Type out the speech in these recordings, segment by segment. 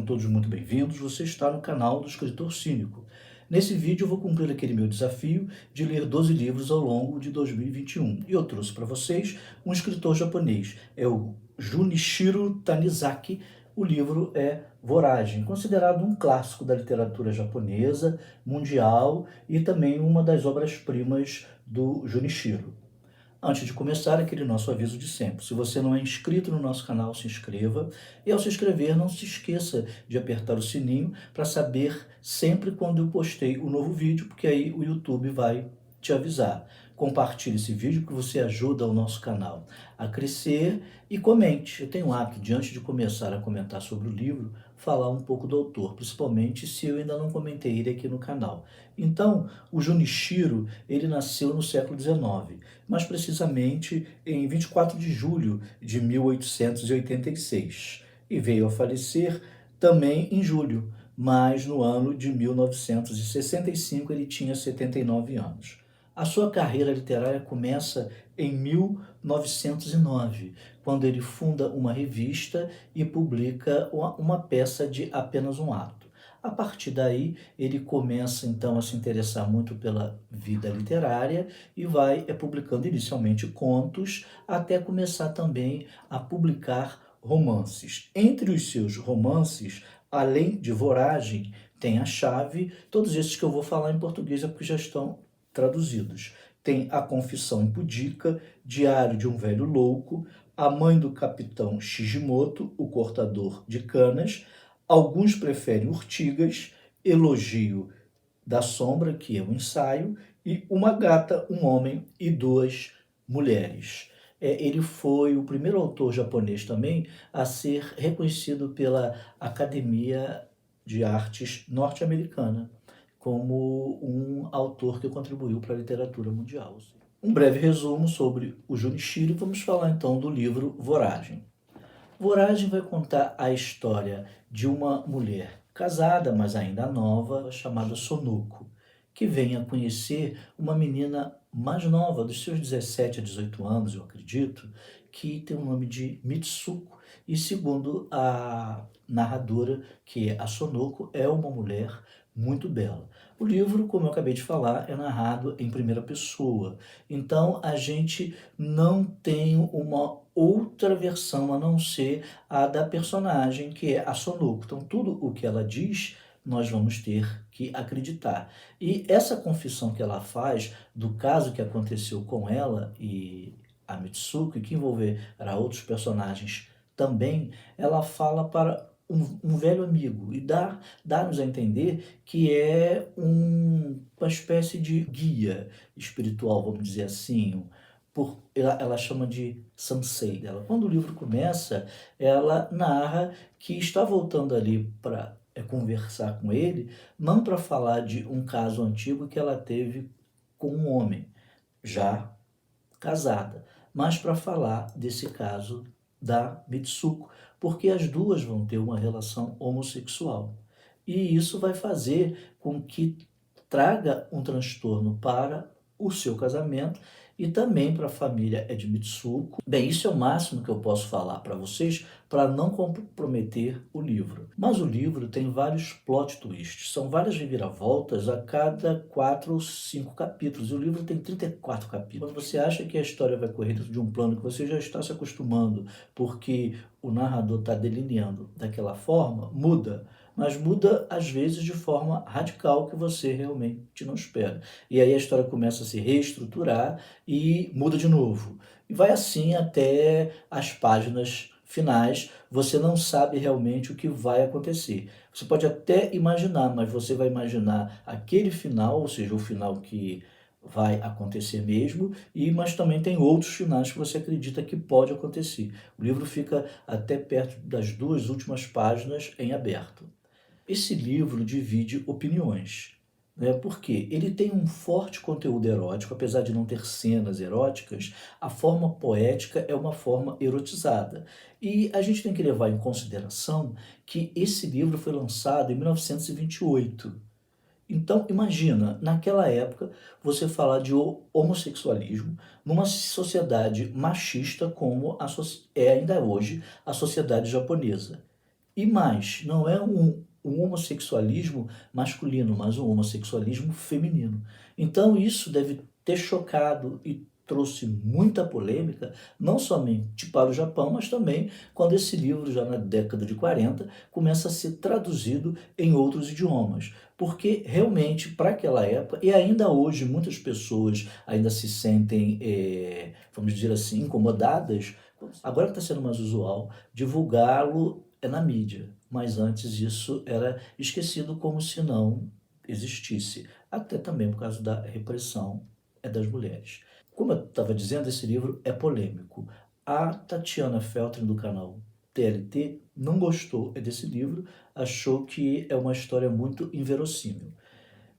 todos muito bem-vindos. Você está no canal do Escritor Cínico. Nesse vídeo eu vou cumprir aquele meu desafio de ler 12 livros ao longo de 2021. E eu trouxe para vocês um escritor japonês, é o Junichiro Tanizaki. O livro é Voragem, considerado um clássico da literatura japonesa, mundial e também uma das obras-primas do Junichiro. Antes de começar, aquele nosso aviso de sempre. Se você não é inscrito no nosso canal, se inscreva. E ao se inscrever, não se esqueça de apertar o sininho para saber sempre quando eu postei o novo vídeo, porque aí o YouTube vai te avisar. Compartilhe esse vídeo que você ajuda o nosso canal a crescer e comente. Eu tenho o hábito de, antes de começar a comentar sobre o livro, falar um pouco do autor, principalmente se eu ainda não comentei ele aqui no canal. Então, o Junichiro, ele nasceu no século XIX, mais precisamente em 24 de julho de 1886, e veio a falecer também em julho, mas no ano de 1965 ele tinha 79 anos. A sua carreira literária começa em 1909, quando ele funda uma revista e publica uma peça de Apenas um Ato. A partir daí, ele começa então a se interessar muito pela vida literária e vai publicando inicialmente contos, até começar também a publicar romances. Entre os seus romances, além de Voragem, tem A Chave. Todos esses que eu vou falar em português é porque já estão traduzidos. Tem A Confissão Impudica, Diário de um Velho Louco, A Mãe do Capitão Shigimoto, o Cortador de Canas, Alguns Preferem Urtigas, Elogio da Sombra, que é um ensaio, e Uma Gata, um Homem e Duas Mulheres. Ele foi o primeiro autor japonês também a ser reconhecido pela Academia de Artes norte-americana como um autor que contribuiu para a literatura mundial. Um breve resumo sobre o Junichiro. Vamos falar então do livro Voragem. Voragem vai contar a história de uma mulher casada, mas ainda nova, chamada Sonoko, que vem a conhecer uma menina mais nova, dos seus 17 a 18 anos, eu acredito, que tem o nome de Mitsuko, e segundo a narradora, que é a Sonoko, é uma mulher muito bela. O livro, como eu acabei de falar, é narrado em primeira pessoa, então a gente não tem uma outra versão a não ser a da personagem, que é a Sonoko. Então tudo o que ela diz nós vamos ter que acreditar. E essa confissão que ela faz do caso que aconteceu com ela e a Mitsuko, e que envolverá outros personagens também, ela fala para um velho amigo e dá-nos a entender que é uma espécie de guia espiritual, vamos dizer assim. Ela chama de Sansei dela. Quando o livro começa, ela narra que está voltando ali para conversar com ele, não para falar de um caso antigo que ela teve com um homem, já casada, mas para falar desse caso da Mitsuko, porque as duas vão ter uma relação homossexual. E isso vai fazer com que traga um transtorno para o seu casamento e também para a família de Mitsuko. Bem, isso é o máximo que eu posso falar para vocês para não comprometer o livro. Mas o livro tem vários plot twists, são várias reviravoltas a cada 4 ou 5 capítulos. O livro tem 34 capítulos. Quando você acha que a história vai correr dentro de um plano que você já está se acostumando, porque o narrador está delineando daquela forma, muda. Mas muda, às vezes, de forma radical que você realmente não espera. E aí a história começa a se reestruturar e muda de novo. E vai assim até as páginas finais, você não sabe realmente o que vai acontecer. Você pode até imaginar, mas você vai imaginar aquele final, ou seja, o final que vai acontecer mesmo, mas também tem outros finais que você acredita que pode acontecer. O livro fica até perto das 2 últimas páginas em aberto. Esse livro divide opiniões, né? Porque ele tem um forte conteúdo erótico, apesar de não ter cenas eróticas, a forma poética é uma forma erotizada. E a gente tem que levar em consideração que esse livro foi lançado em 1928. Então, imagina, naquela época, você falar de homossexualismo numa sociedade machista como é ainda hoje a sociedade japonesa. E mais, não é um homossexualismo masculino, mas um homossexualismo feminino. Então isso deve ter chocado e trouxe muita polêmica, não somente para o Japão, mas também quando esse livro, já na década de 40, começa a ser traduzido em outros idiomas. Porque realmente, para aquela época, e ainda hoje, muitas pessoas ainda se sentem, vamos dizer assim, incomodadas. Agora que está sendo mais usual divulgá-lo na mídia, mas antes isso era esquecido como se não existisse, até também por causa da repressão das mulheres. Como eu estava dizendo, esse livro é polêmico. A Tatiana Feltrin, do canal TLT, não gostou desse livro, achou que é uma história muito inverossímil.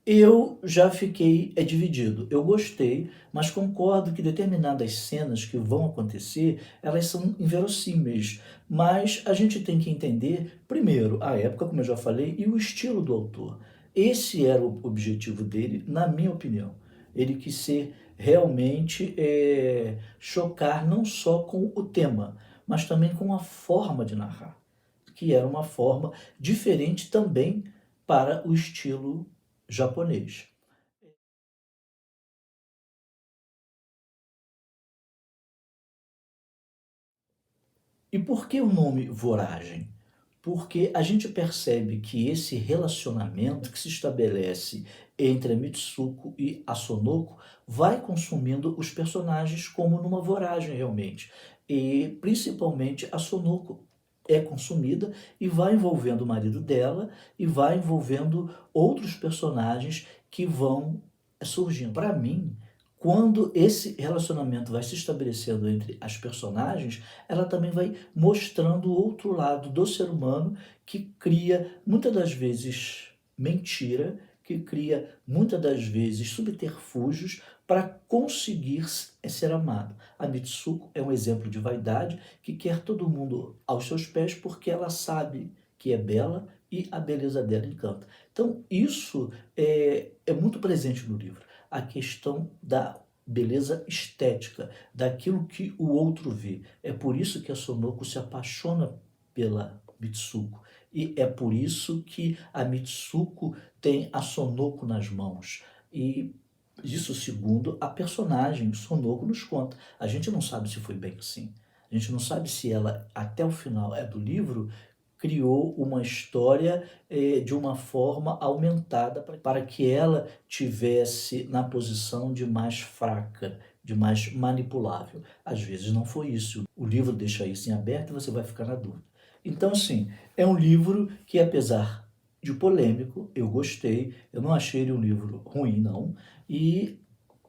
Eu já fiquei dividido. Eu gostei, mas concordo que determinadas cenas que vão acontecer, elas são inverossímeis. Mas a gente tem que entender, primeiro, a época, como eu já falei, e o estilo do autor. Esse era o objetivo dele, na minha opinião. Ele quis ser realmente chocar não só com o tema, mas também com a forma de narrar, que era uma forma diferente também para o estilo japonês. E por que o nome Voragem? Porque a gente percebe que esse relacionamento que se estabelece entre a Mitsuko e a Sonoko vai consumindo os personagens como numa voragem realmente. E principalmente a Sonoko é consumida e vai envolvendo o marido dela e vai envolvendo outros personagens que vão surgindo. Para mim, quando esse relacionamento vai se estabelecendo entre as personagens, ela também vai mostrando o outro lado do ser humano que cria muitas das vezes mentira, que cria muitas das vezes subterfúgios para conseguir ser amado. A Mitsuko é um exemplo de vaidade que quer todo mundo aos seus pés porque ela sabe que é bela e a beleza dela encanta. Então, isso é muito presente no livro. A questão da beleza estética, daquilo que o outro vê. É por isso que a Sonoko se apaixona pela Mitsuko. E é por isso que a Mitsuko tem a Sonoko nas mãos. E isso segundo a personagem Sonoko nos conta. A gente não sabe se foi bem assim. A gente não sabe se ela, até o final do livro, criou uma história de uma forma aumentada para que ela tivesse na posição de mais fraca, de mais manipulável. Às vezes não foi isso. O livro deixa isso em aberto e você vai ficar na dúvida. Então, assim, é um livro que, apesar de polêmico, eu gostei. Eu não achei ele um livro ruim, não. E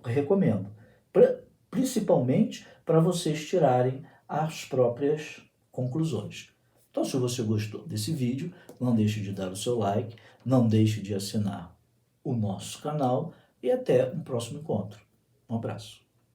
recomendo. Principalmente para vocês tirarem as próprias conclusões. Então, se você gostou desse vídeo, não deixe de dar o seu like, não deixe de assinar o nosso canal e até um próximo encontro. Um abraço.